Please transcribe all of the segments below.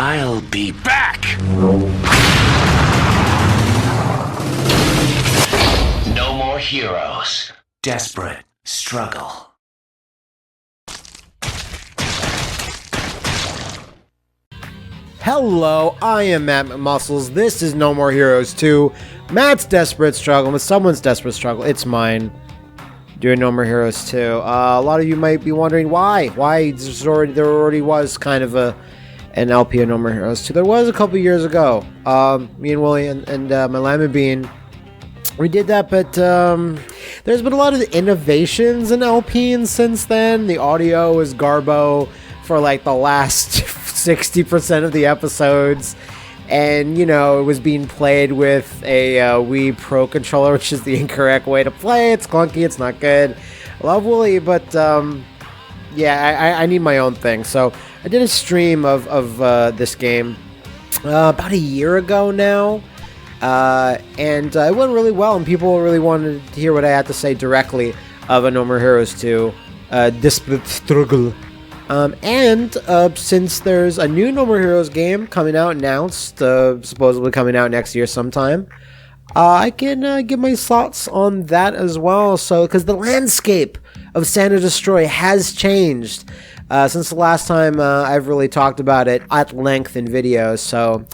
I'll be back! No more heroes. Desperate struggle. Hello, I am Matt McMuscles. This is No More Heroes 2. Matt's desperate struggle with someone's desperate struggle. It's mine. Doing No More Heroes 2. A lot of you might be wondering why. Why there already was kind of an LP of No More Heroes 2. There was a couple years ago. Me and Willie and my Lima Bean, we did that, but there's been a lot of innovations in LP since then. The audio is garbo for like the last 60% of the episodes. And, you know, it was being played with a Wii Pro controller, which is the incorrect way to play. It's clunky, it's not good. I love Wooly, but, yeah, I need my own thing. So, I did a stream of this game about a year ago now. And it went really well, and people really wanted to hear what I had to say directly of a No More Heroes 2 Desperate Struggle. Since there's a new No More Heroes game coming out, announced, supposedly coming out next year sometime, I can give my thoughts on that as well. So, because the landscape of Santa Destroy has changed since the last time I've really talked about it at length in videos, so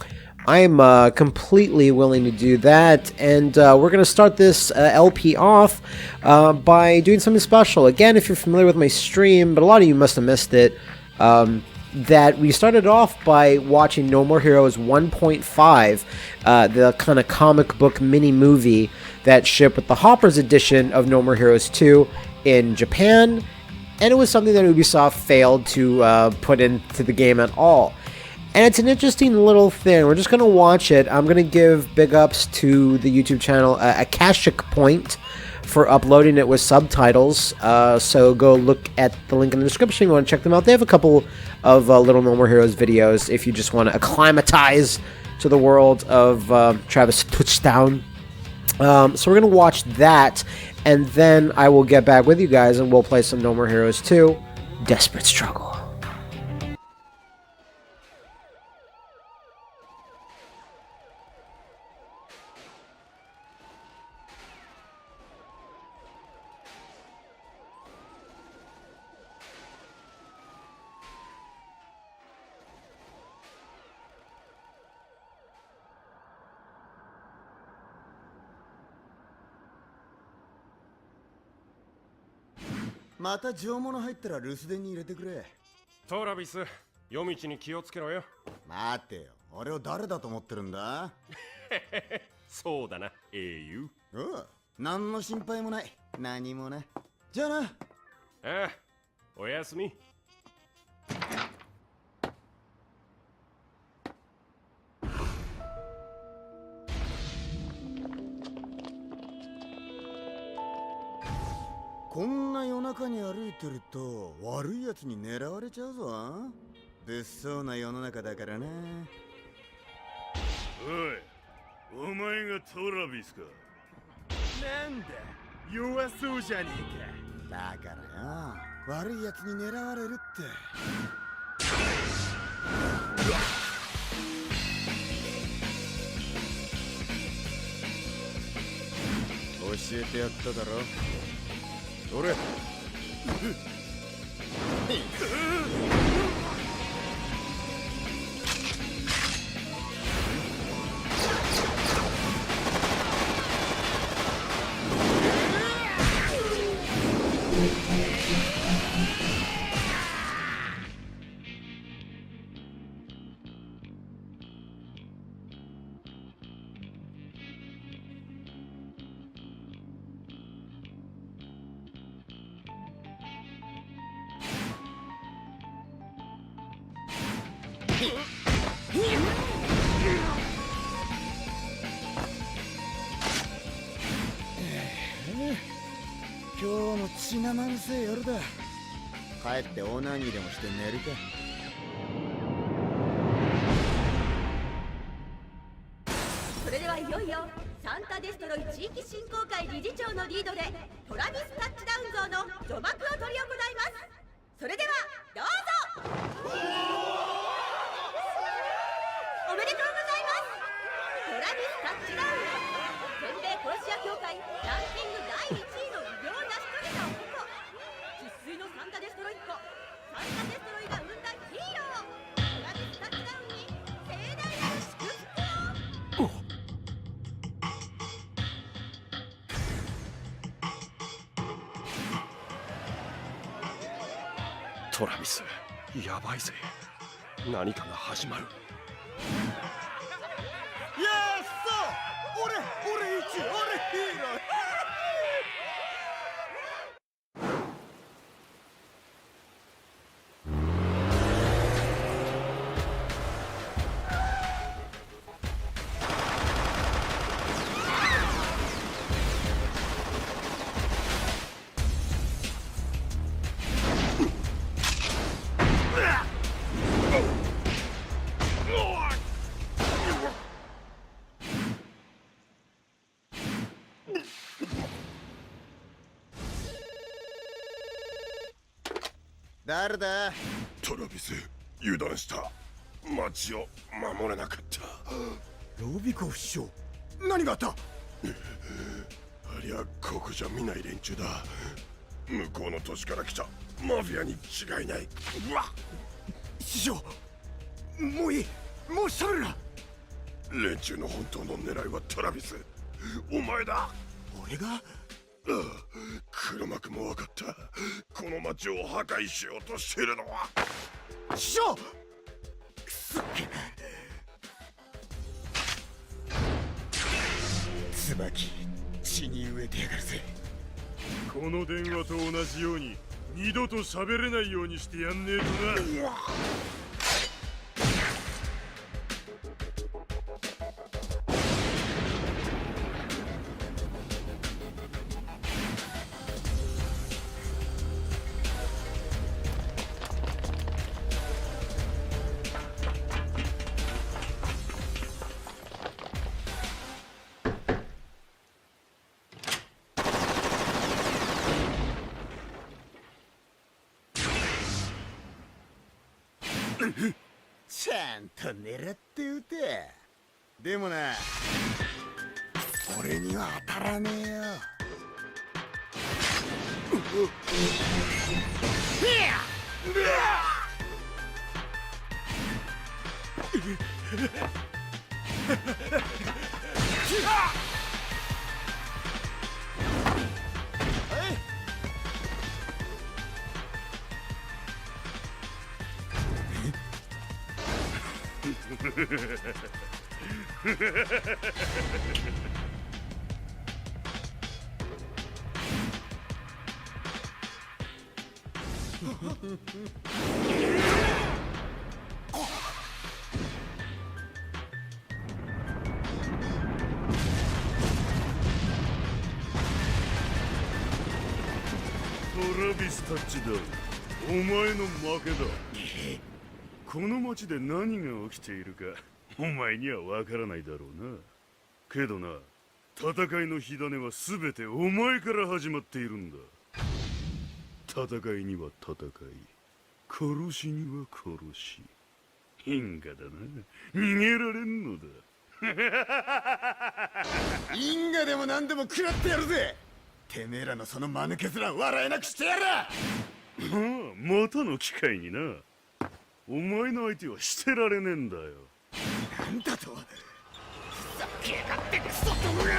I'm completely willing to do that, and we're going to start this LP off by doing something special. Again, if you're familiar with my stream, but a lot of you must have missed it, that we started off by watching No More Heroes 1.5, the kind of comic book mini-movie that shipped with the Hoppers edition of No More Heroes 2 in Japan, and it was something that Ubisoft failed to put into the game at all. And it's an interesting little thing. We're just going to watch it. I'm going to give big ups to the YouTube channel Akashic Point for uploading it with subtitles. So go look at the link in the description if you want to check them out. They have a couple of Little No More Heroes videos if you just want to acclimatize to the world of Travis Touchdown. So we're going to watch that, and then I will get back with you guys and we'll play some No More Heroes 2 Desperate Struggle.また上物入ったら留守電に入れてくれ。トラビス、夜道に気をつけろよ。待てよ、俺を誰だと思ってるんだ？そうだな、英雄。おう、何の心配もない。何もな。じゃあな。ああ、おやすみ。こんな夜中に歩いてると悪いやつに狙われちゃうぞ。物騒な世の中だからな。おい、お前がトラビスか。なんだ、弱そうじゃねえか。だからよ、悪いやつに狙われるって。教えてやっただろ。俺今日も血生臭い夜だ。帰ってオナニーでもして寝るか。それではいよいよサンタデストロイ地域振興会理事長のリードでトラビスタッチダウン像の序幕を執り行います。それではどうぞ。トラビス、やばいぜ。何かが始まる。やった俺一俺ヒーロー誰だ？トラビス、油断した。町を守れなかった。ロビコフ師匠、何があった？ありゃここじゃ見ない連中だ。向こうの都市から来たマフィアに違いない。うわっ、師匠、もういい、もう喋るな。連中の本当の狙いはトラビス、お前だ。俺が？ああ、黒幕も分かった。この町を破壊しようとしているのは。師匠、くそっけ。椿、血に飢えてやがるぜ。この電話と同じように二度と喋れないようにしてやんねえとな。ちゃんと狙って撃て。でもな、俺には当たらねえよ。トラビスたちだ。お前の負けだ。この町で何が起きているかお前には分からないだろうな。けどな、戦いの火種は全てお前から始まっているんだ。戦いには戦い、殺しには殺し。因果だな、逃げられんのだ。因果でも何でも食らってやるぜ。てめえらのその間抜け面笑えなくしてやる。またの機会にな。お前の相手はしてられねえんだよ。なんだと？ふざけやがってクソどもが！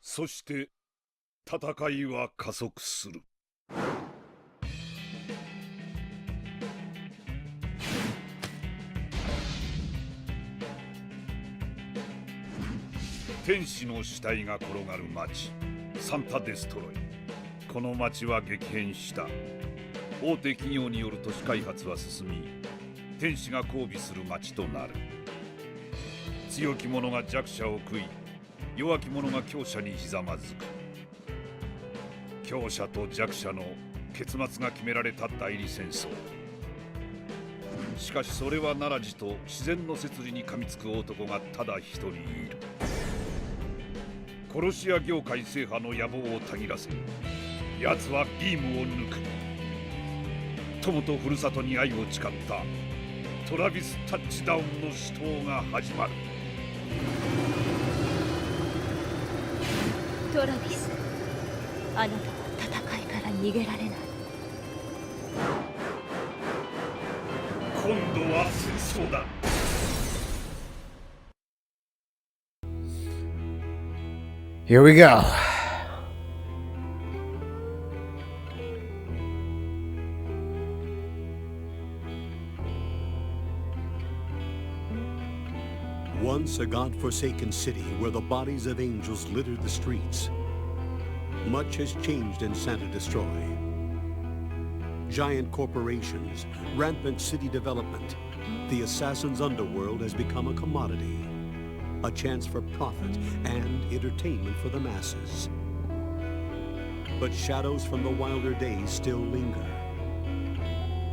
そして戦いは加速する。天使の死体が転がる町、サンタデストロイ。この町は激変した。大手企業による都市開発は進み、天使が交尾する町となる。強き者が弱者を食い、弱き者が強者にひざまずく。強者と弱者の結末が決められた代理戦争。しかしそれはならじと自然の摂理に噛みつく男がただ一人いる。殺し屋業界制覇の野望をたぎらせ、奴はビームを抜く。友とふるさとに愛を誓ったトラビスタッチダウンの死闘が始まる。トラビス、あなたは戦いから逃げられない。今度は戦争だ。Here we go. Once a god-forsaken city where the bodies of angels littered the streets. Much has changed in Santa Destroy. Giant corporations, rampant city development. The assassin's underworld has become a commodity. A chance for profit and entertainment for the masses. But shadows from the wilder days still linger.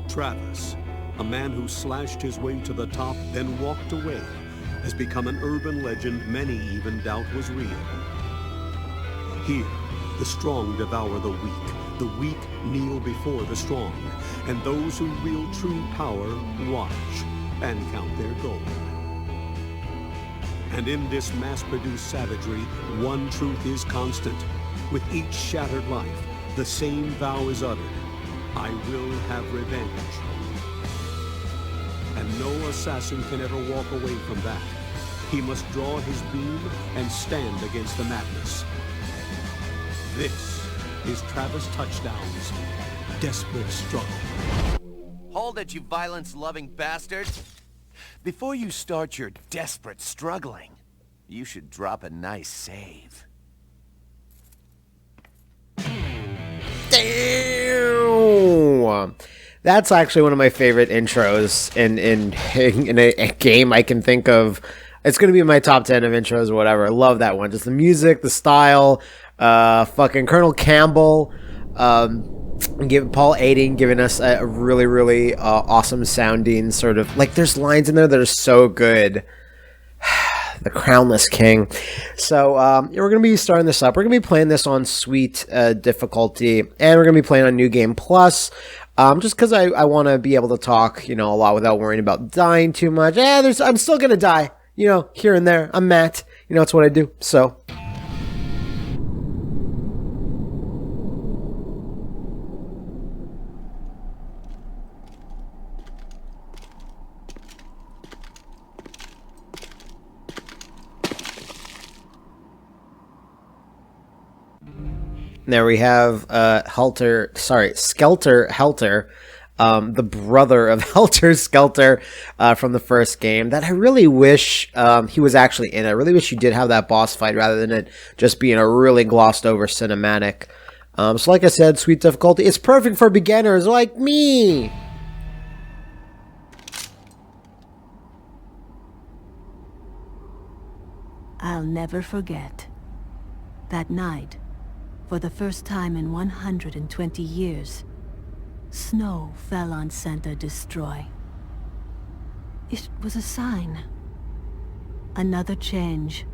Travis, a man who slashed his way to the top, then walked away, has become an urban legend many even doubt was real. Here, the strong devour the weak kneel before the strong, and those who wield true power watch and count their gold. And in this mass-produced savagery, one truth is constant. With each shattered life, the same vow is uttered: I will have revenge. And no assassin can ever walk away from that. He must draw his beam and stand against the madness. This is Travis Touchdown's desperate struggle. Hold it, you violence-loving bastards! Before you start your desperate struggling, you should drop a nice save. Damn! That's actually one of my favorite intros in a game I can think of. It's going to be in my top 10 of intros or whatever. I love that one. Just the music, the style, fucking Colonel Campbell, Paul Aiding giving us a really, really awesome sounding sort of, like, there's lines in there that are so good. The Crownless King. So we're going to be starting this up. We're going to be playing this on sweet difficulty, and we're going to be playing on New Game Plus. Just because I want to be able to talk, a lot without worrying about dying too much. I'm still going to die, here and there. I'm Matt. It's what I do. So. There we have Skelter Helter, the brother of Helter Skelter from the first game, that I really wish he was actually in. I really wish you did have that boss fight rather than it just being a really glossed over cinematic. So like I said, sweet difficulty. It's perfect for beginners like me! I'll never forget that night. For the first time in 120 years, snow fell on Santa Destroy. It was a sign. Another change,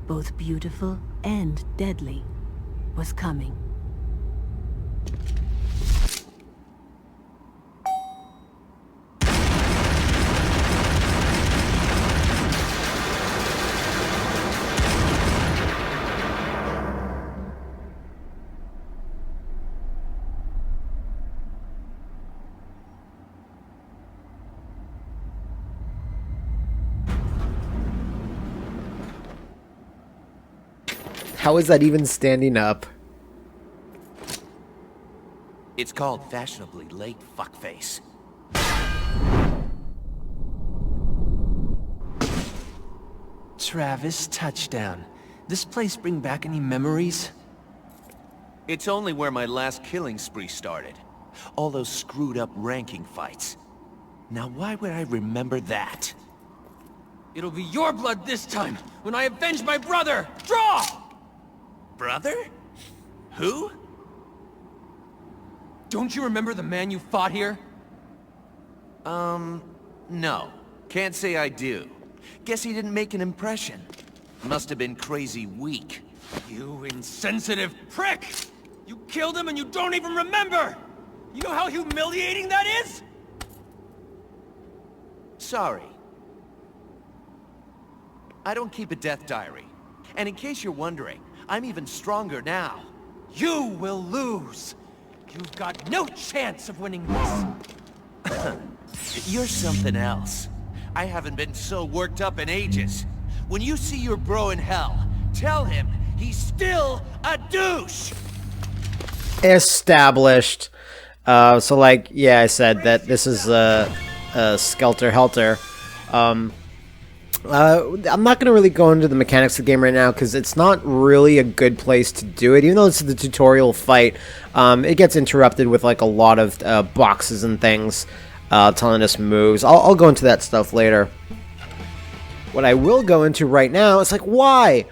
both beautiful and deadly, was coming. How is that even standing up? It's called fashionably late fuckface. Travis, touchdown. This place bring back any memories? It's only where my last killing spree started. All those screwed up ranking fights. Now why would I remember that? It'll be your blood this time, when I avenge my brother! Draw! Brother? Who? Don't you remember the man you fought here? No. Can't say I do. Guess he didn't make an impression. Must have been crazy weak. You insensitive prick! You killed him and you don't even remember! You know how humiliating that is? Sorry. I don't keep a death diary. And in case you're wondering, I'm even stronger now. You will lose! You've got no chance of winning this! You're something else. I haven't been so worked up in ages. When you see your bro in hell, tell him he's still a douche! Established. So like, yeah, I said that this is Skelter Helter. I'm not gonna really go into the mechanics of the game right now because it's not really a good place to do it. Even though it's the tutorial fight, it gets interrupted with like a lot of boxes and things telling us moves. I'll go into that stuff later. What I will go into right now is like, why?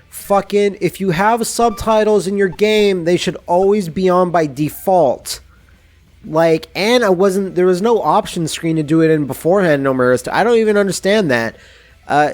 Fucking, if you have subtitles in your game, they should always be on by default. Like, and there was no option screen to do it in beforehand, no Marista. I don't even understand that.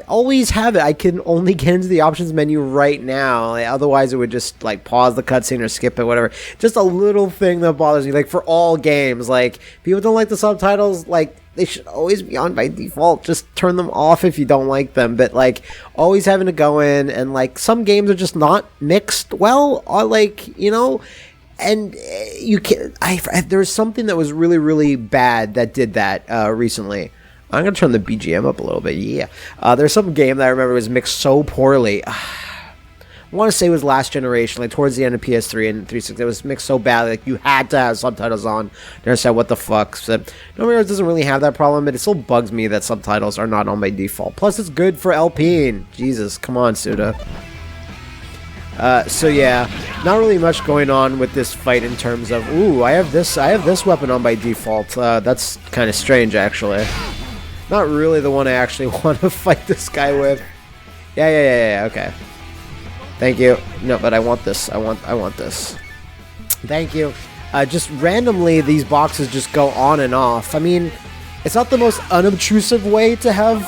Always have it. I can only get into the options menu right now. Like, otherwise, it would just, like, pause the cutscene or skip it, whatever. Just a little thing that bothers me. Like, for all games, like, people don't like the subtitles, like, they should always be on by default. Just turn them off if you don't like them. But, like, always having to go in, and, like, some games are just not mixed well, or, like, you know... And you can there's something that was really, really bad that did that recently. I'm going to turn the BGM up a little bit, yeah. There's some game that I remember was mixed so poorly. I want to say it was last generation, like towards the end of PS3 and 360. It was mixed so bad, like you had to have subtitles on. Never said what the fuck. So, No Mirrors doesn't really have that problem, but it still bugs me that subtitles are not on by default. Plus, it's good for LPing. Jesus, come on, Suda. So yeah, not really much going on with this fight in terms of, ooh, I have this weapon on by default. That's kind of strange, actually. Not really the one I actually want to fight this guy with. Yeah, okay. Thank you. No, but I want this. I want this. Thank you. Just randomly, these boxes just go on and off. I mean, it's not the most unobtrusive way to have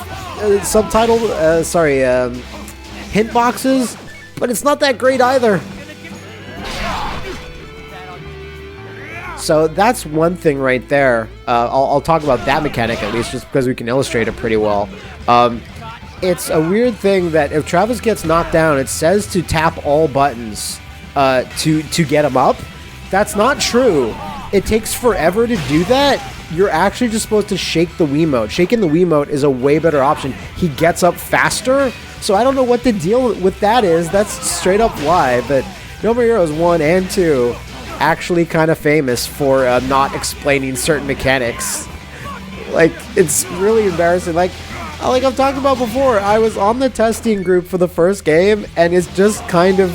hint boxes. But it's not that great either. So that's one thing right there. I'll talk about that mechanic at least, just because we can illustrate it pretty well. It's a weird thing that if Travis gets knocked down, it says to tap all buttons to get him up. That's not true. It takes forever to do that. You're actually just supposed to shake the Wiimote. Shaking the Wiimote is a way better option. He gets up faster. So I don't know what the deal with that is. That's straight up lie. But No More Heroes 1 and 2 actually kind of famous for not explaining certain mechanics. Like, it's really embarrassing. Like I've talked about before, I was on the testing group for the first game, and it's just kind of...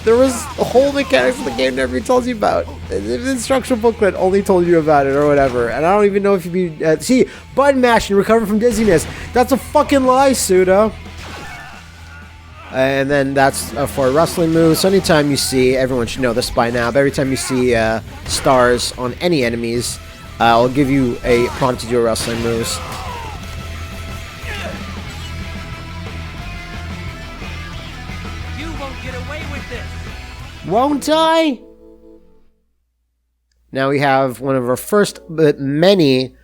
There was a whole mechanics of the game never tells you about. The instructional booklet only told you about it or whatever. And I don't even know if you be... see, button mashing, recover from dizziness. That's a fucking lie, Suda. And then that's for wrestling moves. So anytime you see, everyone should know this by now, but every time you see stars on any enemies, I'll give you a prompt to do a wrestling moves. You won't get away with this! Won't I? Now we have one of our first, but many,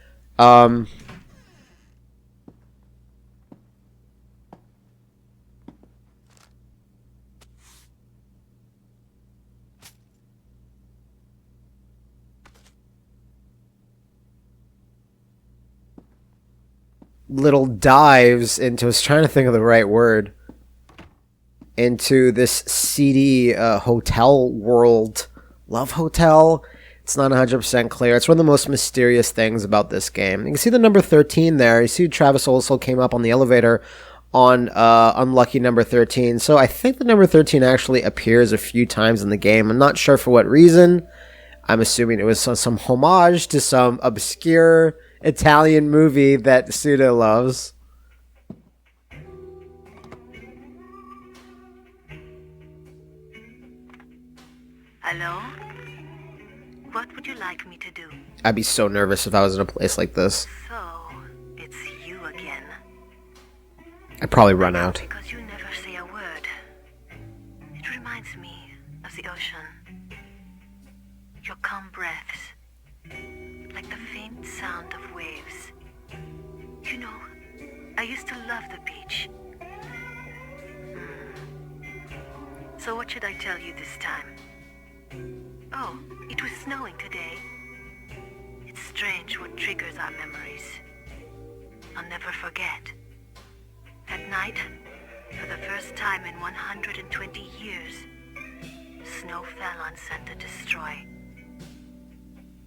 little dives into, I was trying to think of the right word, into this seedy hotel world. Love Hotel? It's not 100% clear. It's one of the most mysterious things about this game. You can see the number 13 there. You see Travis also came up on the elevator on unlucky number 13. So I think the number 13 actually appears a few times in the game. I'm not sure for what reason. I'm assuming it was some homage to some obscure Italian movie that Suda loves. Hello? What would you like me to do? I'd be so nervous if I was in a place like this. So, it's you again. I'd probably run out. Because you never say a word. attention. Your calm breaths, like the faint sound of waves. You know, I used to love the beach. So what should I tell you this time? Oh, it was snowing today. It's strange what triggers our memories. I'll never forget. That night, for the first time in 120 years, snow fell on Center Destroy.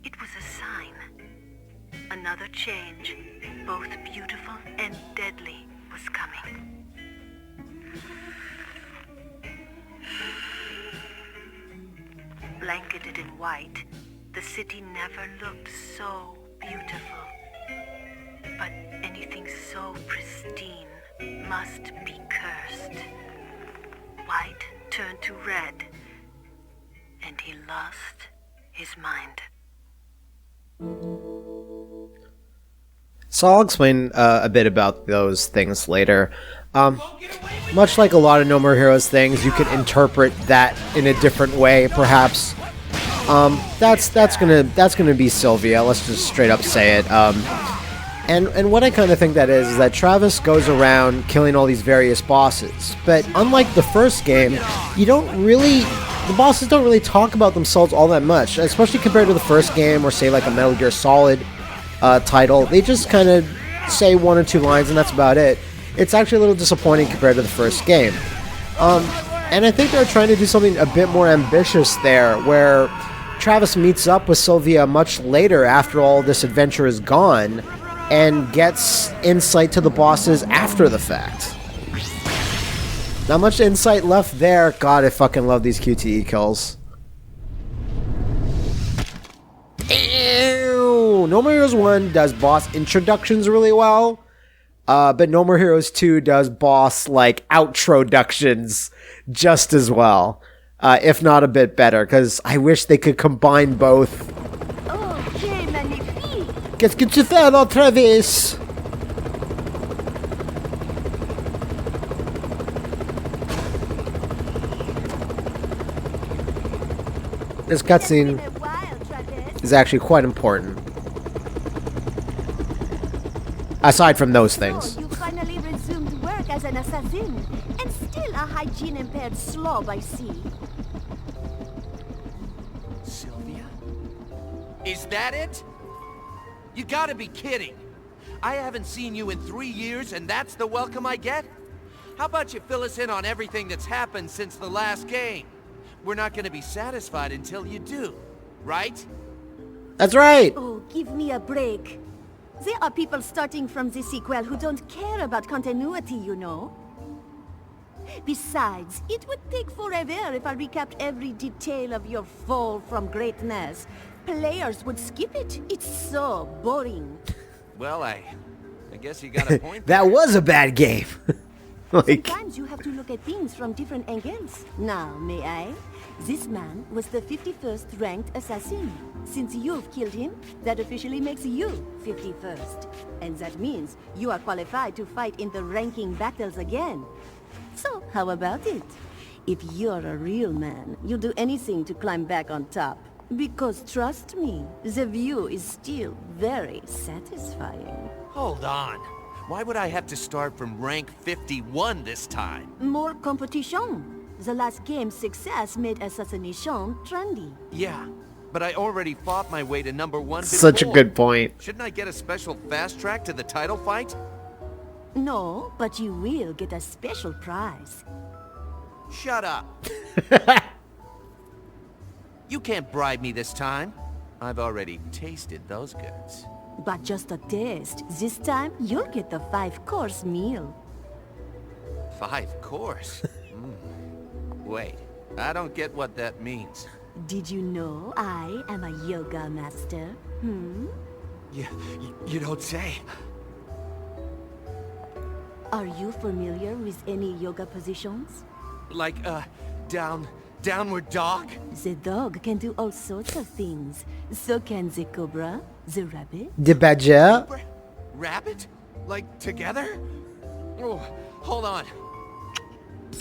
It was a sign. Another change, both beautiful and deadly, was coming. Blanketed in white, the city never looked so beautiful. But anything so pristine must be cursed. White turned to red, and he lost his mind. So I'll explain a bit about those things later. Much like a lot of No More Heroes things, you can interpret that in a different way, perhaps. That's gonna be Sylvia. Let's just straight up say it. And what I kind of think that is that Travis goes around killing all these various bosses. But unlike the first game, the bosses don't really talk about themselves all that much, especially compared to the first game or say like a Metal Gear Solid title. They just kind of say one or two lines and that's about it. It's actually a little disappointing compared to the first game. And I think they're trying to do something a bit more ambitious there, where Travis meets up with Sylvia much later after all this adventure is gone and gets insight to the bosses after the fact. Not much insight left there. God, I fucking love these QTE kills. Ew. No More Heroes 1 does boss introductions really well, but No More Heroes 2 does boss, like, outroductions just as well, if not a bit better, because I wish they could combine both. Qu'est-ce que tu fais alors, Travis? This cutscene is actually quite important. Aside from those things. So you finally resumed work as an assassin, and still a hygiene-impaired slob, I see. Sylvia? Is that it? You gotta be kidding. I haven't seen you in 3 years, and that's the welcome I get? How about you fill us in on everything that's happened since the last game? We're not gonna be satisfied until you do, right? That's right! Oh, give me a break. There are people starting from the sequel who don't care about continuity, you know. Besides, it would take forever if I recapped every detail of your fall from greatness. Players would skip it. It's so boring. Well, I guess you got a point. That was a bad game. Like, sometimes you have to look at things from different angles. Now, may I? This man was the 51st ranked assassin. Since you've killed him, that officially makes you 51st. And that means you are qualified to fight in the ranking battles again. So, how about it? If you're a real man, you'll do anything to climb back on top. Because trust me, the view is still very satisfying. Hold on. Why would I have to start from rank 51 this time? More competition. The last game's success made assassination trendy. Yeah, but I already fought my way to number 1 before. such a good point. Shouldn't I get a special fast track to the title fight? No, but you will get a special prize. Shut up. You can't bribe me this time. I've already tasted those goods. But just a taste. This time, you'll get the 5-course meal. 5 course? Wait, I don't get what that means. Did you know I am a yoga master? You don't say. Are you familiar with any yoga positions? Like, downward dog? The dog can do all sorts of things. So can the cobra, the rabbit. The badger? Rabbit? Like, together? Oh, hold on.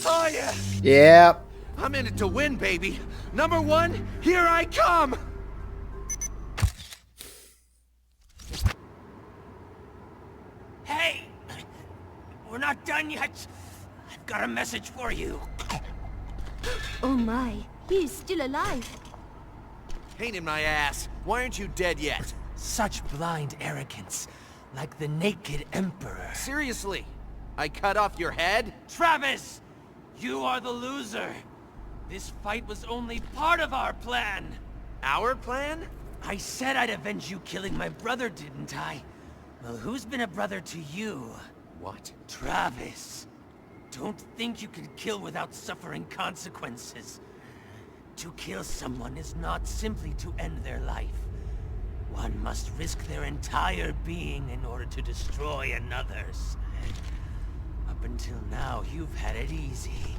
Oh, yeah! Yep. I'm in it to win, baby. Number one, here I come! Hey! We're not done yet. I've got a message for you. Oh my, he's still alive. Pain in my ass. Why aren't you dead yet? Such blind arrogance. Like the naked emperor. Seriously? I cut off your head? Travis! You are the loser. This fight was only part of our plan. Our plan? I said I'd avenge you killing my brother, didn't I? Well, who's been a brother to you? What? Travis. Don't think you can kill without suffering consequences. To kill someone is not simply to end their life. One must risk their entire being in order to destroy another's. Up until now, you've had it easy.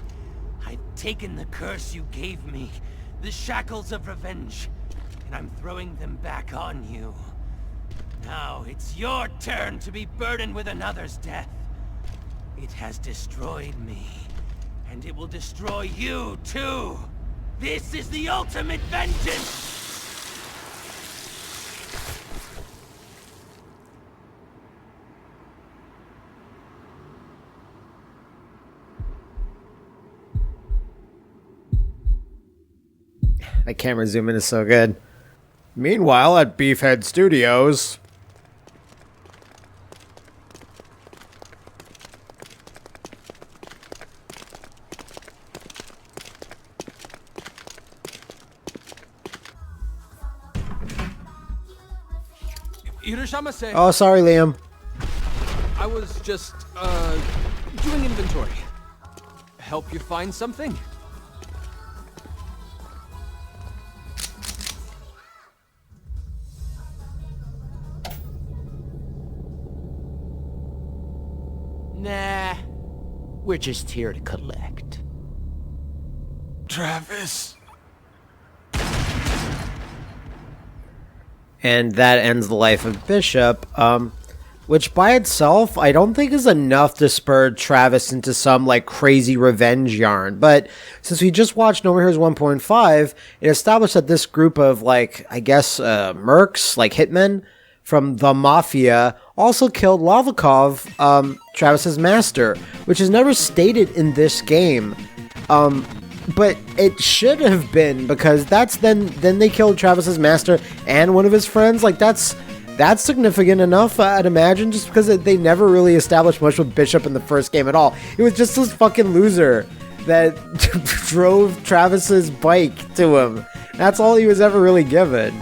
I've taken the curse you gave me, the shackles of revenge, and I'm throwing them back on you. Now, it's your turn to be burdened with another's death. It has destroyed me, and it will destroy you, too! This is the ultimate vengeance! That camera zoom in is so good. Meanwhile, at Beefhead Studios. Irashamase. Oh, sorry, Liam. I was just, doing inventory. Help you find something? Nah. We're just here to collect. Travis. And that ends the life of Bishop, which by itself I don't think is enough to spur Travis into some like crazy revenge yarn. But since we just watched No More Heroes 1.5, it established that this group of like, I guess, mercs, like hitmen from the Mafia, also killed Lavikov, Travis's master, which is never stated in this game. But it should have been, because that's then they killed Travis's master and one of his friends. Like that's significant enough, I'd imagine, just because they never really established much with Bishop in the first game at all. It was just this fucking loser that drove Travis's bike to him. That's all he was ever really given.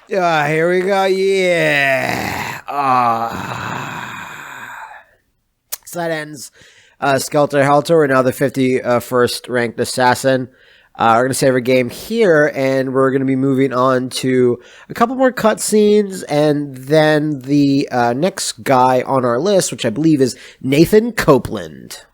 Here we go. Yeah. So that ends Skelter Helter. We're now the 51st ranked assassin. We're going to save our game here, and we're going to be moving on to a couple more cutscenes, and then the next guy on our list, which I believe is Nathan Copeland.